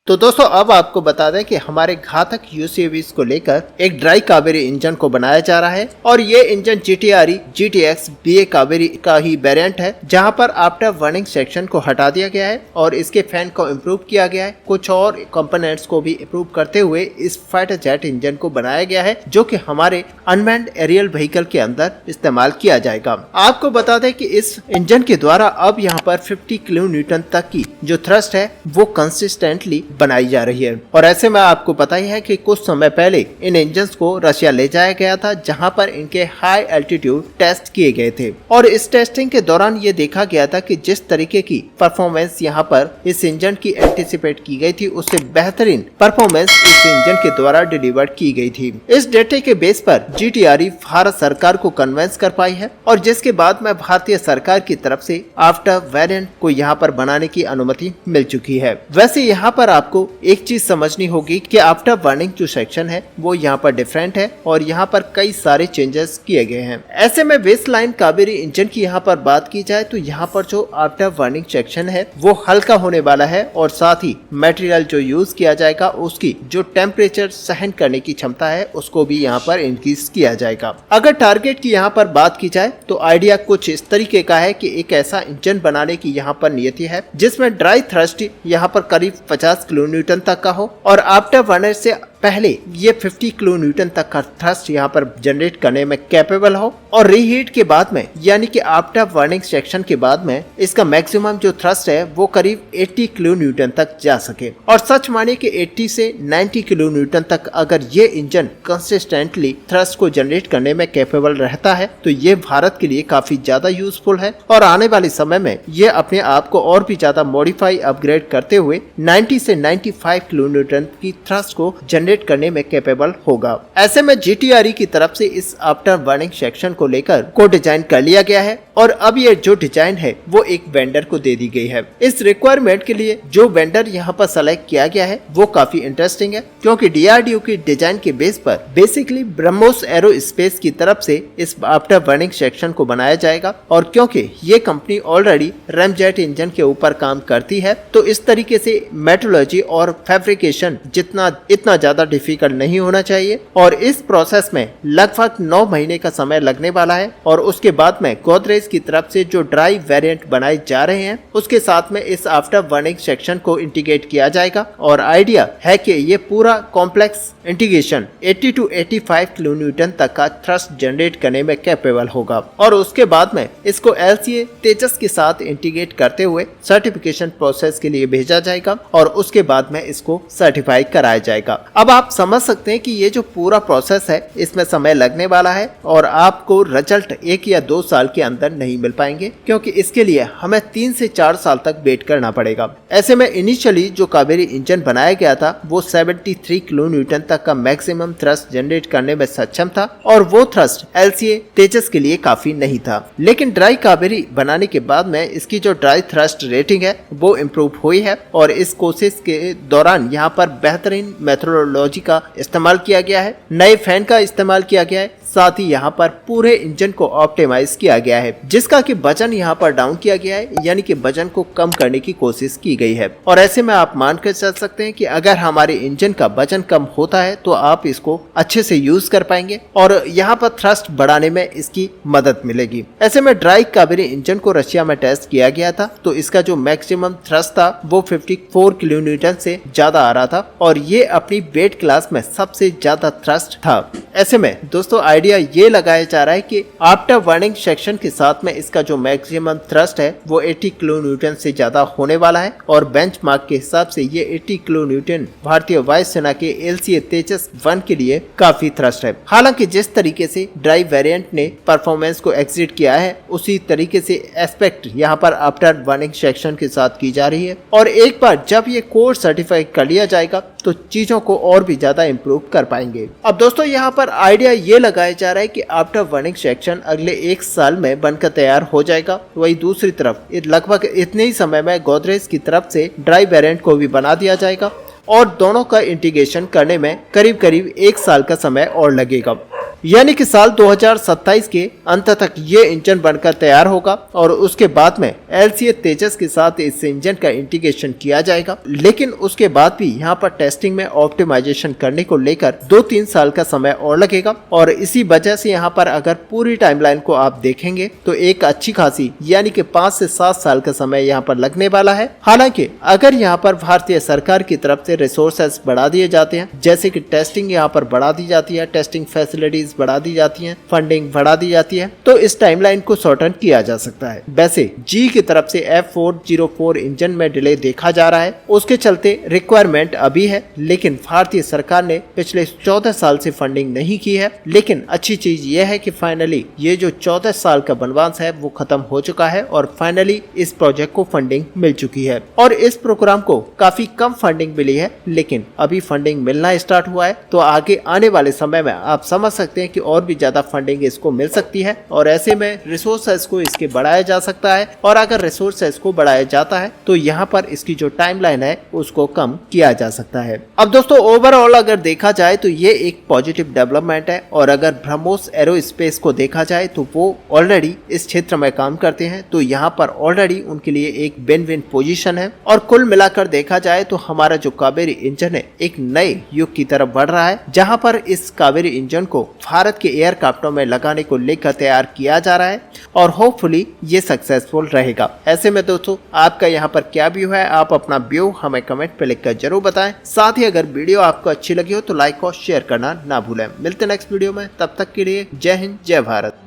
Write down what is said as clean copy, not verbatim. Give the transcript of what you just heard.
तो दोस्तों अब आपको बता दें कि हमारे घातक यूसीवीज को लेकर एक ड्राई कावेरी इंजन को बनाया जा रहा है और ये engine GTRE GTX BA Kaveri का ही वेरिएंट है, जहां पर आफ्टर बर्निंग सेक्शन को हटा दिया गया है और इसके फैन को इम्प्रूव किया गया है। कुछ और कंपोनेंट्स को भी इम्प्रूव करते हुए इस फाइटर जेट इंजन को बनाया गया है, जो कि हमारे अनमैन्ड एरियल व्हीकल के अंदर इस्तेमाल किया जाएगा। आपको बता दें कि इस इंजन के द्वारा अब यहाँ पर 50 किलो न्यूटन तक की जो थ्रस्ट है वो कंसिस्टेंटली बनाई जा रही है। और ऐसे में आपको पता ही है कि कुछ समय पहले इन इंजन्स को रशिया ले जाया गया था, जहां पर इनके हाई एल्टीट्यूड टेस्ट किए गए थे और इस टेस्टिंग के दौरान ये देखा गया था कि जिस तरीके की परफॉर्मेंस यहाँ पर इस इंजन की एंटिसिपेट की गई थी, उससे बेहतरीन परफॉर्मेंस इस इंजन के द्वारा डिलीवर की गई थी। इस डेटे के बेस पर GTRE भारत सरकार को कन्विंस कर पाई है और जिसके बाद में भारतीय सरकार की तरफ से आफ्टर वेरिएंट को यहाँ पर बनाने की अनुमति मिल चुकी है। वैसे यहाँ पर आपको एक चीज समझनी होगी कि आफ्टर बर्निंग जो सेक्शन है वो यहाँ पर डिफरेंट है और यहाँ पर कई सारे चेंजेस किए गए हैं। ऐसे में बेसलाइन कावेरी इंजन की यहाँ पर बात की जाए तो यहाँ पर जो आफ्टर बर्निंग सेक्शन है वो हल्का होने वाला है और साथ ही मटेरियल जो यूज किया जाएगा उसकी जो टेम्परेचर सहन करने की क्षमता है उसको भी यहाँ पर इंक्रीज किया जाएगा। अगर टारगेट की यहाँ पर बात की जाए तो आइडिया कुछ इस तरीके का है कि एक ऐसा इंजन बनाने की यहाँ पर नियति है जिसमें ड्राई थ्रस्ट यहाँ पर करीब 50 किलो न्यूटन तक का हो और आफ्टर बर्नर से पहले ये 50 किलो न्यूटन तक का थ्रस्ट यहाँ पर जनरेट करने में कैपेबल हो और रीहीट के बाद में यानी कि आफ्टर बर्निंग सेक्शन के बाद में इसका मैक्सिमम जो थ्रस्ट है वो करीब 80 किलो न्यूटन तक जा सके। और सच माने कि 80 से 90 किलो न्यूटन तक अगर ये इंजन कंसिस्टेंटली थ्रस्ट को जनरेट करने में कैपेबल रहता है तो ये भारत के लिए काफी ज्यादा यूजफुल है और आने वाले समय में ये अपने आप को और भी ज्यादा मॉडिफाई अपग्रेड करते हुए 90 से 95 किलो न्यूटन की थ्रस्ट को जनरेट करने में कैपेबल होगा। ऐसे में GTRE की तरफ से इस आफ्टर बर्निंग सेक्शन को लेकर को डिजाइन कर लिया गया है और अब ये जो डिजाइन है वो एक वेंडर को दे दी गई है। इस रिक्वायरमेंट के लिए जो वेंडर यहाँ पर सेलेक्ट किया गया है वो काफी इंटरेस्टिंग है, क्योंकि DRDO की डिजाइन के बेस पर बेसिकली ब्रह्मोस एरोस्पेस की तरफ से इस आफ्टर बर्निंग सेक्शन को बनाया जाएगा और क्योंकि ये कंपनी ऑलरेडी रैमजेट इंजन के ऊपर काम करती है तो इस तरीके से मेट्रोलॉजी और फैब्रिकेशन इतना ज्यादा डिफिकल्ट नहीं होना चाहिए और इस प्रोसेस में लगभग 9 महीने का समय लगने वाला है। और उसके बाद में गोदरेज की तरफ से जो ड्राई वेरिएंट बनाए जा रहे हैं उसके साथ में इस आफ्टर बर्निंग सेक्शन को इंटीग्रेट किया जाएगा और आइडिया है कि ये पूरा complex integration 80 to 85 kilo Newton तक का थ्रस्ट जनरेट करने में कैपेबल होगा और उसके बाद में इसको LCA तेजस के साथ इंटीग्रेट करते हुए सर्टिफिकेशन प्रोसेस के लिए भेजा जाएगा और उसके बाद में इसको सर्टिफाई कराया जाएगा। अब आप समझ सकते हैं कि ये जो पूरा प्रोसेस है इसमें समय लगने वाला है और आपको रिजल्ट 1 या 2 साल के अंदर नहीं मिल पाएंगे, क्योंकि इसके लिए हमें 3 से 4 साल तक वेट करना पड़ेगा। ऐसे में इनिशियली जो कावेरी इंजन बनाया गया था वो 73 किलो न्यूटन तक का मैक्सिमम थ्रस्ट जनरेट करने में सक्षम था और वो थ्रस्ट LCA तेजस के लिए काफी नहीं था। लेकिन ड्राई कावेरी बनाने के बाद में इसकी जो ड्राई थ्रस्ट रेटिंग है वो इम्प्रूव हुई है और इस कोशिश के दौरान यहाँ पर बेहतरीन मेथोडोलॉजी का इस्तेमाल किया गया है, नए फैन का इस्तेमाल किया गया है, साथ ही यहाँ पर पूरे इंजन को ऑप्टिमाइज किया गया है जिसका कि वजन यहाँ पर डाउन किया गया है, यानी कि वजन को कम करने की कोशिश की गई है। और ऐसे में आप मान कर चल सकते हैं कि अगर हमारे इंजन का वजन कम होता है तो आप इसको अच्छे से यूज कर पाएंगे और यहाँ पर थ्रस्ट बढ़ाने में इसकी मदद मिलेगी। ऐसे में ड्राई कावेरी इंजन को रशिया में टेस्ट किया गया था तो इसका जो मैक्सिमम थ्रस्ट था वो 54 किलो न्यूटन से ज्यादा आ रहा था और ये अपनी वेट क्लास में सबसे ज्यादा थ्रस्ट था। ऐसे में दोस्तों आइडिया ये लगाया जा रहा है कि आफ्टर बर्निंग सेक्शन के साथ में इसका जो मैक्सिमम थ्रस्ट है वो 80 किलो न्यूटन से ज्यादा होने वाला है और बेंचमार्क के हिसाब से ये 80 किलो न्यूटन भारतीय वायुसेना के LCA तेजस 1 के लिए काफी थ्रस्ट है। हालांकि जिस तरीके से ड्राई वेरिएंट ने परफॉर्मेंस को एक्सीड किया है उसी तरीके से एस्पेक्ट यहाँ पर आफ्टर बर्निंग सेक्शन के साथ की जा रही है और एक बार जब ये कोर्स सर्टिफाई कर लिया जाएगा तो चीजों को और भी ज्यादा इम्प्रूव कर पाएंगे। अब दोस्तों यहाँ पर आइडिया ये लगाया जा रहा है कि आफ्टर बर्निंग सेक्शन अगले 1 साल में बनकर तैयार हो जाएगा। वही दूसरी तरफ लगभग इतने ही समय में गोदरेज की तरफ से ड्राई वेरिएंट को भी बना दिया जाएगा और दोनों का इंटीग्रेशन करने में करीब 1 साल का समय और लगेगा। यानी कि साल 2027 के अंत तक ये इंजन बनकर तैयार होगा और उसके बाद में LCA तेजस के साथ इस इंजन का इंटीग्रेशन किया जाएगा। लेकिन उसके बाद भी यहाँ पर टेस्टिंग में ऑप्टिमाइजेशन करने को लेकर 2-3 साल का समय और लगेगा और इसी वजह से यहाँ पर अगर पूरी टाइमलाइन को आप देखेंगे तो एक अच्छी खासी यानी कि 5 से 7 साल का समय यहाँ पर लगने वाला है। हालांकि अगर यहाँ पर भारतीय सरकार की तरफ से रिसोर्सेस बढ़ा दिए जाते हैं, जैसे कि टेस्टिंग यहाँ पर बढ़ा दी जाती है, टेस्टिंग फैसिलिटीज बढ़ा दी जाती है, फंडिंग बढ़ा दी जाती है, तो इस टाइमलाइन को शॉर्टन किया जा सकता है। वैसे जी की तरफ से F404 इंजन में डिले देखा जा रहा है, उसके चलते रिक्वायरमेंट अभी है, लेकिन भारतीय सरकार ने पिछले 14 साल से फंडिंग नहीं की है। लेकिन अच्छी चीज यह है कि फाइनली ये जो 14 साल का वनवास है वो खत्म हो चुका है और फाइनली इस प्रोजेक्ट को फंडिंग मिल चुकी है और इस प्रोग्राम को काफी कम फंडिंग मिली है, लेकिन अभी फंडिंग मिलना स्टार्ट हुआ है। तो आगे आने वाले समय में आप समझ सकते हैं कि और भी ज्यादा फंडिंग इसको मिल सकती है और ऐसे में रिसोर्सेस को इसके बढ़ाया जा सकता है और अगर रिसोर्सेस को बढ़ाया जाता है तो यहाँ पर इसकी जो टाइमलाइन है उसको कम किया जा सकता है। अब दोस्तों ओवरऑल अगर देखा जाए तो ये एक पॉजिटिव डेवलपमेंट है और अगर ब्रह्मोस एरोस्पेस को देखा जाए तो वो ऑलरेडी इस क्षेत्र में काम करते हैं, तो यहाँ पर ऑलरेडी उनके लिए एक विन विन पोजीशन है। और कुल मिलाकर देखा जाए तो हमारा जो कावेरी इंजन है एक नए युग की तरफ बढ़ रहा है, जहाँ पर इस कावेरी इंजन को भारत के एयरक्राफ्टों में लगाने को लेकर तैयार किया जा रहा है और होपफुली ये सक्सेसफुल रहेगा। ऐसे में दोस्तों आपका यहाँ पर क्या व्यू है, आप अपना व्यू हमें कमेंट पे लिखकर जरूर बताएं। साथ ही अगर वीडियो आपको अच्छी लगी हो तो लाइक और शेयर करना ना भूलें। मिलते नेक्स्ट वीडियो में, तब तक के लिए जय हिंद जय भारत।